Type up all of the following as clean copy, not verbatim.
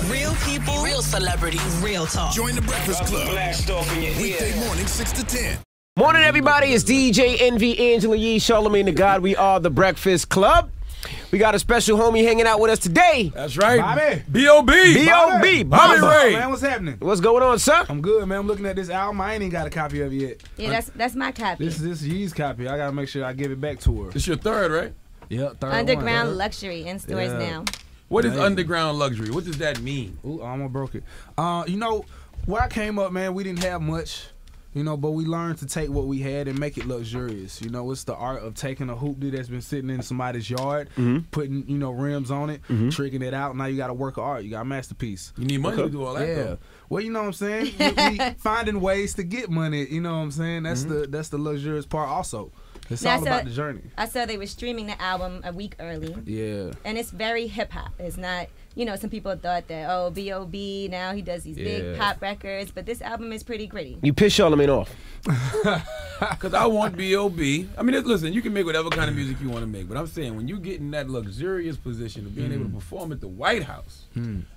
Real people, real celebrities, real talk. Join the Breakfast Club. Blast off in your weekday morning, 6 to 10. Morning, everybody. It's DJ Envy, Angela Yee, Charlamagne the God. We are the Breakfast Club. We got a special homie hanging out with us today. That's right. Bobby. B.o.B. B.o.B. Bobby Ray. Man, what's happening? What's going on, sir? I'm good, man. I'm looking at this album. I ain't even got a copy of it yet. Yeah, that's my copy. This is Yee's copy. I gotta make sure I give it back to her. This your third, right? Yeah, third Underground one. Luxury in stores now. What is underground luxury? What does that mean? Ooh, I almost broke it. You know, where I came up, man, we didn't have much. You know, but we learned to take what we had and make it luxurious. You know, it's the art of taking a hoopty that's been sitting in somebody's yard, putting, you know, rims on it, tricking it out. Now you got to work of art. You got a masterpiece. You need money to do all that, though. Well, you know what I'm saying? we finding ways to get money, you know what I'm saying? That's the luxurious part also. It's all about the journey. I saw they were streaming the album a week early. Yeah. And it's very hip-hop. It's not, you know, some people thought that, oh, B.o.B, now he does these big pop records, but this album is pretty gritty. You piss Charlamagne off. Because I want B.o.B. I mean, listen, you can make whatever kind of music you want to make, but I'm saying when you get in that luxurious position of being able to perform at the White House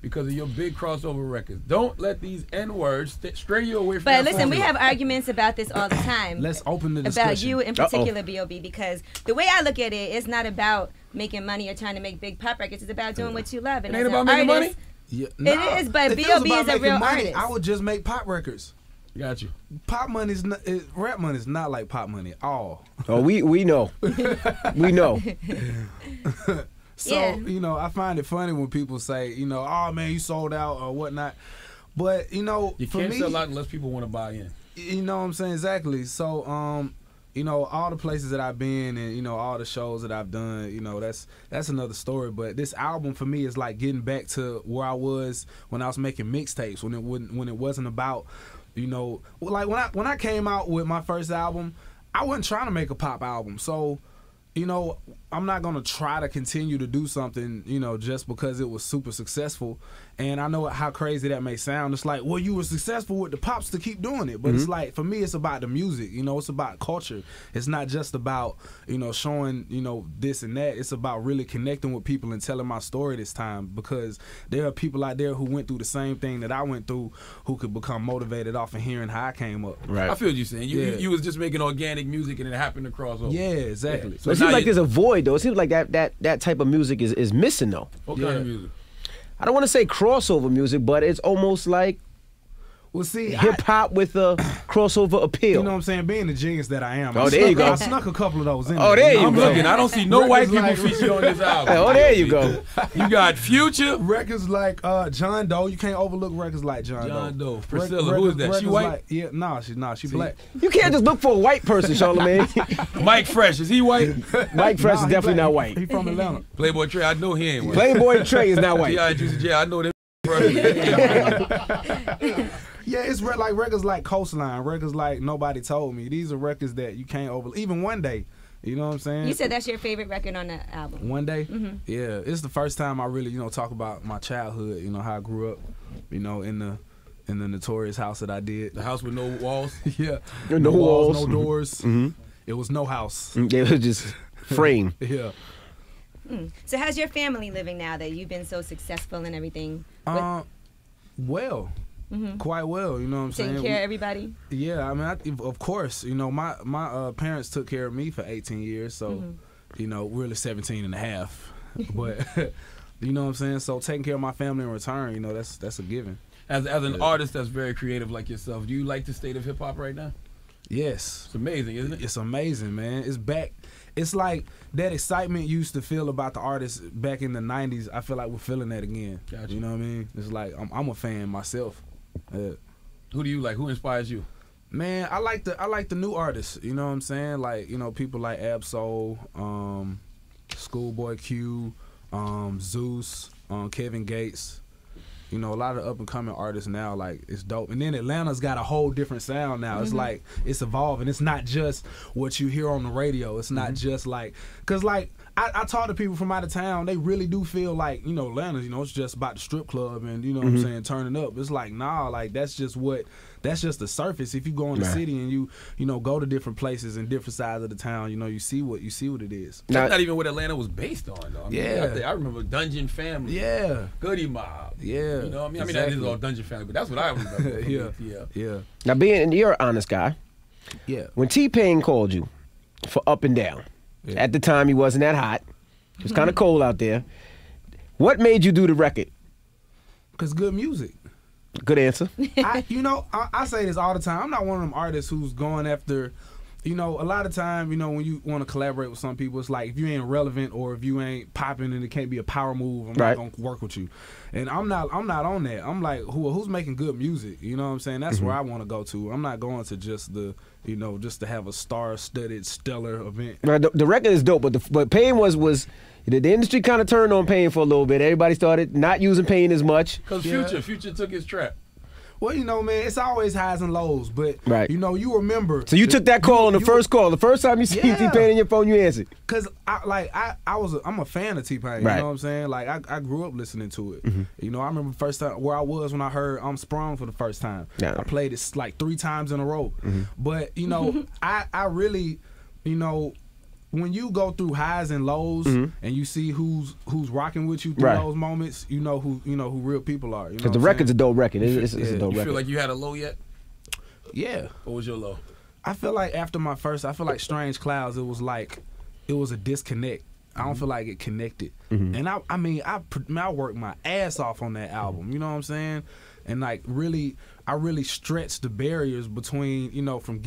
because of your big crossover records, don't let these N-words stray you away from that. But listen, we have arguments about this all the time. Let's open the discussion. About you in particular, B.o.B, because the way I look at it, it's not about making money or trying to make big pop records. It's about doing what you love. And it ain't about making money? Yeah, it is, but B.o.B is a real artist. I would just make pop records. Got you. Pop money is not, rap money is not like pop money at all. Oh, we know. We know. So, you know, I find it funny when people say, you know, oh man, you sold out or whatnot. But, you know, you can't sell out unless people want to buy in. You know what I'm saying? Exactly. So, you know, all the places that I've been and, you know, all the shows that I've done, you know, that's another story. But this album for me is like getting back to where I was when I was making mixtapes, when it wasn't about, you know, like when I came out with my first album, I wasn't trying to make a pop album. So, you know, I'm not going to try to continue to do something, you know, just because it was super successful. And I know how crazy that may sound. It's like, well, you were successful with the pops to keep doing it. But it's like, for me, it's about the music. You know, it's about culture. It's not just about, you know, showing, you know, this and that. It's about really connecting with people and telling my story this time, because there are people out there who went through the same thing that I went through who could become motivated off of hearing how I came up. Right. I feel what you're saying. You was just making organic music and it happened to cross over. Yeah, exactly. Yeah. So it seems like there's a void, though. It seems like that type of music is missing, though. What kind of music? I don't want to say crossover music, but it's almost like hip hop with a crossover appeal. You know what I'm saying? Being the genius that I am. There you go. I snuck a couple of those in. Oh, there you go. I'm looking. I don't see no white people featured on this album. Oh, there you go. You got Future. Records like John Doe. You can't overlook records like John Doe. Priscilla. Who is that? She white? Like, she black. You can't just look for a white person, Charlamagne. Mike Fresh. Is he white? Mike Fresh is definitely not white. He from Atlanta. Playboy Trey. I know he ain't white. Playboy Trey is not white. T.I. Juicy J. I know them. Yeah, it's like records like Coastline, records like Nobody Told Me. These are records that you can't overlook. Even One Day, you know what I'm saying? You said that's your favorite record on the album. One Day? Yeah, it's the first time I really, you know, talk about my childhood, you know, how I grew up, you know, in the notorious house that I did. The house with no walls? Yeah. No walls. No doors. It was no house. It was just frame. Yeah. So how's your family living now that you've been so successful and everything? Well. Quite well, you know what I'm saying? Taking care of everybody? Yeah, I mean, of course. You know, my parents took care of me for 18 years, so, you know, really 17 and a half. But, you know what I'm saying? So taking care of my family in return, you know, that's a given. As an artist that's very creative like yourself, do you like the state of hip-hop right now? Yes. It's amazing, isn't it? It's amazing, man. It's back. It's like that excitement you used to feel about the artists back in the 90s. I feel like we're feeling that again. Gotcha. You know what I mean? It's like I'm a fan myself. Who do you like? Who inspires you? Man, I like the new artists. You know what I'm saying? Like, you know, people like Ab-Soul, Schoolboy Q, Zeus, Kevin Gates. You know, a lot of up and coming artists now, like, it's dope. And then Atlanta's got a whole different sound now. It's like, it's evolving. It's not just what you hear on the radio. It's not just like, cause like I talk to people from out of town. They really do feel like, you know, Atlanta, you know, it's just about the strip club and, you know what I'm saying, turning up. It's like, nah, like that's just the surface. If you go in the city and you know, go to different places and different sides of the town, you know, you see what it is. That's not even what Atlanta was based on, though. I mean, I remember Dungeon Family. Yeah. Goody Mob. Yeah. You know what I mean? I mean, that is all Dungeon Family, but that's what I remember. Yeah. Now, you're an honest guy. Yeah. When T-Pain called you for Up and Down, at the time he wasn't that hot. It was kind of cold out there. What made you do the record? Because good music. Good answer. I say this all the time. I'm not one of them artists who's going after, you know, a lot of time, you know, when you want to collaborate with some people, it's like if you ain't relevant or if you ain't popping and it can't be a power move, I'm not gonna work with you. And I'm not on that. I'm like, who's making good music? You know what I'm saying? That's where I want to go to. I'm not going to just just to have a star-studded, stellar event. Right, the record is dope, but Pain was the industry kind of turned on Pain for a little bit. Everybody started not using Pain as much. Because Future took his trap. Well, you know, man, it's always highs and lows, but you know, you remember. So you took that call on the first call. The first time you see T-Pain in your phone, you answered. Cause I'm a fan of T-Pain. You know what I'm saying? Like I grew up listening to it. You know, I remember the first time where I was when I heard I'm Sprung for the first time. I played it like 3 times in a row. But you know, I really, you know, when you go through highs and lows and you see who's rocking with you through those moments, you know who real people are. Because the record's a dope record. It's a dope record. You feel like you had a low yet? Yeah. What was your low? I feel like after my first, Strange Clouds, it was a disconnect. I don't feel like it connected. And I worked my ass off on that album. You know what I'm saying? And like I really stretched the barriers between, you know, from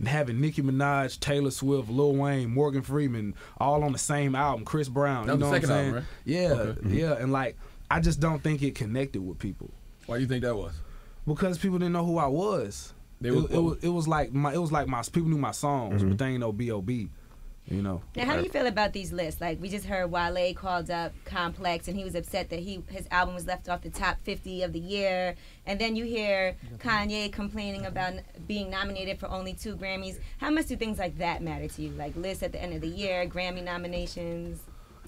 having Nicki Minaj, Taylor Swift, Lil Wayne, Morgan Freeman, all on the same album, Chris Brown. That was you know the second what I'm saying? album, right? Yeah, yeah. And like, I just don't think it connected with people. Why do you think that was? Because people didn't know who I was. It was like my people knew my songs, but they ain't know B.o.B. You know. Now, how do you feel about these lists? Like, we just heard Wale called up Complex, and he was upset that his album was left off the top 50 of the year. And then you hear Kanye complaining about being nominated for only 2 Grammys. How much do things like that matter to you? Like lists at the end of the year, Grammy nominations?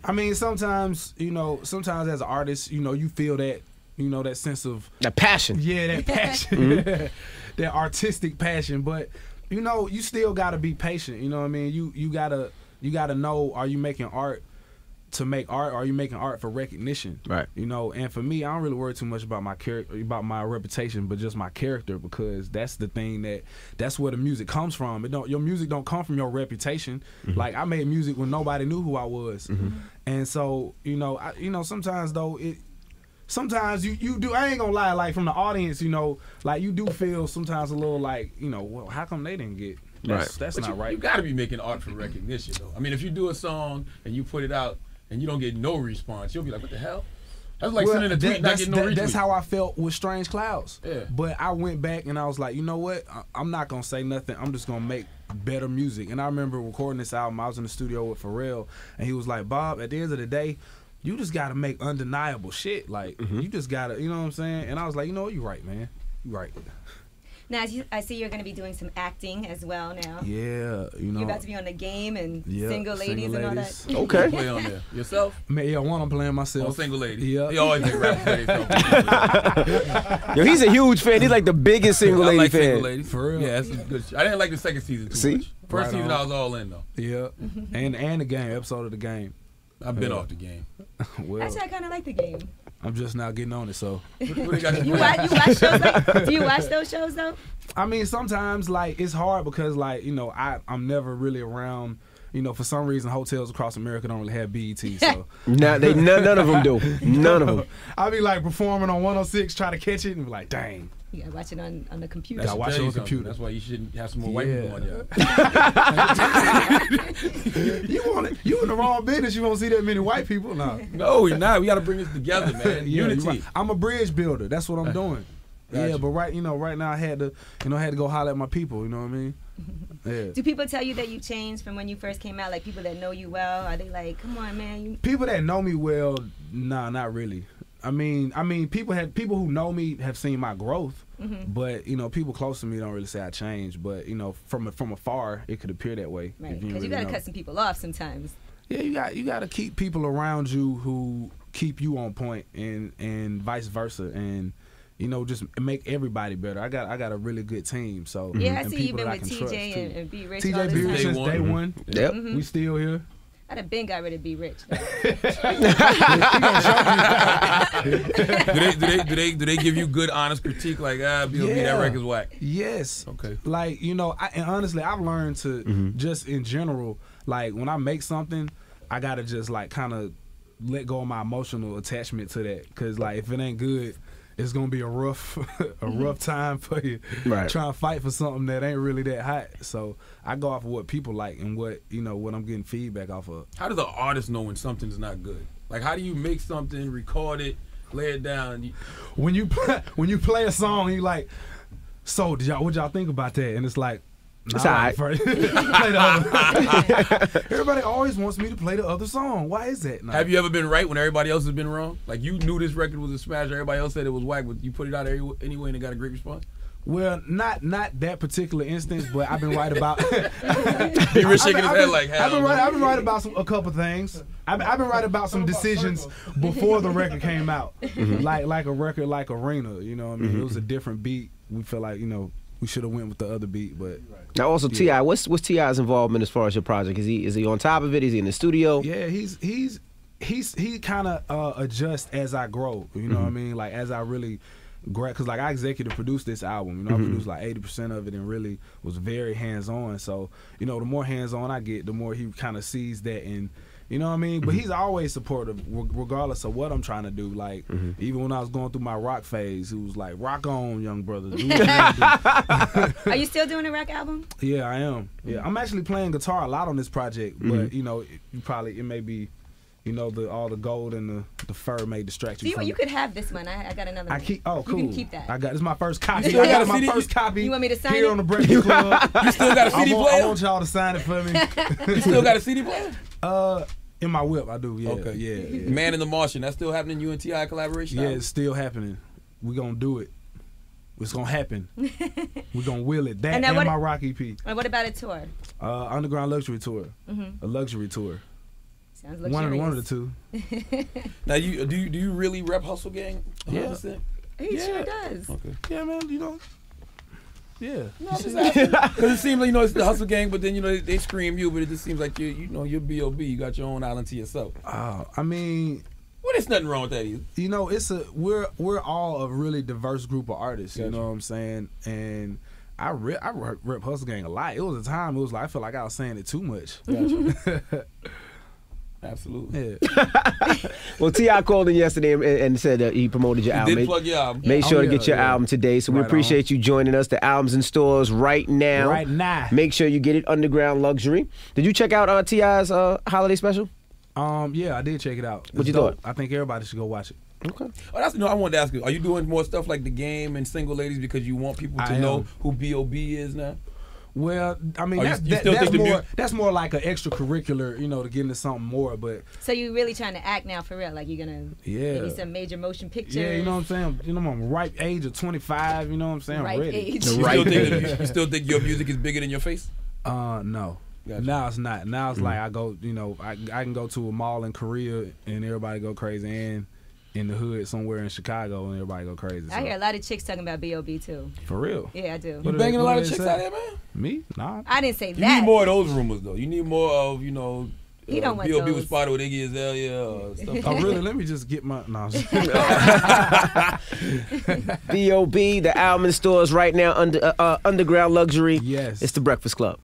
I mean, sometimes as an artist, you know, you feel that, you know, that sense of... That passion. Yeah, that passion. That artistic passion. But... you know, you still gotta be patient. You know what I mean? You gotta know: are you making art to make art, or are you making art for recognition? Right. You know, and for me, I don't really worry too much about my about my reputation, but just my character, because that's the thing that's where the music comes from. Your music don't come from your reputation. Like, I made music when nobody knew who I was, and so sometimes though sometimes you do, I ain't gonna lie, like from the audience, you know, like you do feel sometimes a little like, you know, well, how come they didn't get that's not right. You gotta be making art for recognition though. I mean, if you do a song and you put it out and you don't get no response, you'll be like, what the hell? That's like sending a tweet not getting no retweet. That's how I felt with Strange Clouds. Yeah. But I went back and I was like, you know what? I'm not gonna say nothing. I'm just gonna make better music. And I remember recording this album. I was in the studio with Pharrell, and he was like, Bob, at the end of the day, you just gotta make undeniable shit. Like, you just gotta, you know what I'm saying? And I was like, you know what, you're right, man. You're right. Now, I see you're going to be doing some acting as well now. Yeah, you know. You're about to be on The Game and Single Ladies and all that. Okay. Play on there. Yourself? I'm playing myself. Oh, Single Lady. Yeah. He always make rap for himself. Yo, he's a huge fan. He's like the biggest Single Lady I like fan. Single Ladies. For real. Yeah, that's good. I didn't like the second season too much. First season, I was all in though. Yeah. And the Game, episode of The Game. I've been off The Game. Well, Actually, I kind of like The Game. I'm just now getting on it, so. You watch shows like, do you watch those shows though? I mean, sometimes like it's hard because like, you know, I'm never really around. You know, for some reason, hotels across America don't really have BET. So none of them do. None of them. I be like performing on 106, try to catch it, and be like, dang. You gotta watch it on the computer. Gotta watch it on the computer. That's why you shouldn't have some more white people on you. You in the wrong business. You won't see that many white people. No, we're not. We got to bring this together, man. Unity. Right. I'm a bridge builder. That's what I'm doing. Gotcha. Yeah, but right now I had to go holler at my people. You know what I mean? Yeah. Do people tell you that you changed from when you first came out? Like people that know you well, are they like, come on, man? People that know me well, nah, not really. I mean, people who know me have seen my growth, but you know, people close to me don't really say I changed. But you know, from afar, it could appear that way. Right, because you gotta cut some people off sometimes. Yeah, you got to keep people around you who keep you on point, and vice versa, and just make everybody better. I got a really good team. So yeah, I see you've been with TJ and B Rich. TJ B Rich since day one. Yep, we still here. I'd have been got rid of B Rich. do they give you good, honest critique like B.o.B, that record's whack? Yes. Okay. Like and honestly, I've learned to just in general, like when I make something, I gotta just like kind of let go of my emotional attachment to that, because like if it ain't good, it's gonna be a rough time for you. Right. Trying to fight for something that ain't really that hot. So I go off of what people like and what what I'm getting feedback off of. How does an artist know when something's not good? Like, how do you make something, record it, lay it down? When you play a song, you like, so what y'all think about that? And it's like, it's all right. Play the other. Everybody always wants me to play the other song. Why is that? No. Have you ever been right when everybody else has been wrong? Like, you knew this record was a smash, everybody else said it was whack, but you put it out anyway and it got a great response? Well, not that particular instance, but I've been right about. He was shaking his head like hell. I've been right about a couple things. I've been right about some decisions before the record came out. Like a record like Arena, you know what I mean? It was a different beat. We feel like, we should have went with the other beat, but now also T.I. What's T.I.'s involvement as far as your project? Is he on top of it? Is he in the studio? Yeah, he kind of adjusts as I grow. You know what I mean? Like as I really grow, because like I executive produced this album. I produced like 80% of it and really was very hands on. So the more hands on I get, the more he kind of sees that, and you know what I mean? But he's always supportive regardless of what I'm trying to do. Like, even when I was going through my rock phase, he was like, rock on, young brother. Do what you gotta do. Are you still doing a rock album? Yeah, I am. Yeah, I'm actually playing guitar a lot on this project, but, it may be, all the gold and the fur may distract you. You could have this one. I got another one. Oh, cool. You can keep that. This is my first copy. You still got my first copy. You want me to sign here it? on the Breakfast Club. You still got a CD player? I want y'all to sign it for me. You still got a CD player? In my whip, I do. Yeah. Okay. Yeah. Man in the Martian, that's still happening. You and T.I. collaboration? Yeah, it's still happening. We're gonna do it. It's gonna happen. We're gonna will it. That and my rock EP. And what about a tour? Underground luxury tour. A luxury tour. Sounds luxurious. One of the two. Now, do you really rep Hustle Gang? 100%? Yeah. He sure does. Okay. Yeah, man. Yeah. Because it seems like it's the Hustle Gang, but then they scream you, but it just seems like you're B.o.B. You got your own island to yourself. I mean, well, there's nothing wrong with that either. We're all a really diverse group of artists. Gotcha. You know what I'm saying? And I rep Hustle Gang a lot. It was a time. It was like I felt like I was saying it too much. Gotcha. Absolutely. Yeah. Well, T.I. called in yesterday and said that he promoted your album. Did plug your album. Made sure to get your album today. So we appreciate you joining us. The album's in stores right now. Right now. Make sure you get it. Underground Luxury. Did you check out T.I.'s holiday special? Yeah, I did check it out. What you thought? I think everybody should go watch it. Okay. Oh, I wanted to ask you, are you doing more stuff like The Game and Single Ladies because you want people to know who B.o.B is now? Well, I mean, that's more like an extracurricular, to get into something more. But so you really trying to act now for real? Like you're gonna maybe some major motion pictures? Yeah, you know what I'm saying. I'm a ripe age of 25. You know what I'm saying. Ripe I'm ready. age. You still think your music is bigger than your face? No. Gotcha. Now it's not. Now it's like I go. I can go to a mall in Korea and everybody go crazy, and in the hood somewhere in Chicago and everybody go crazy. I hear a lot of chicks talking about B.o.B too. For real? Yeah, I do. You banging a lot of chicks out there, man? Me? Nah. I didn't say that. You need more of those rumors though. You need more of He don't want B.o.B those. was spotted with Iggy Azalea or stuff. Oh really? Let me just get my. No. B.o.B. The album in stores right now. Underground Luxury. Yes. It's the Breakfast Club.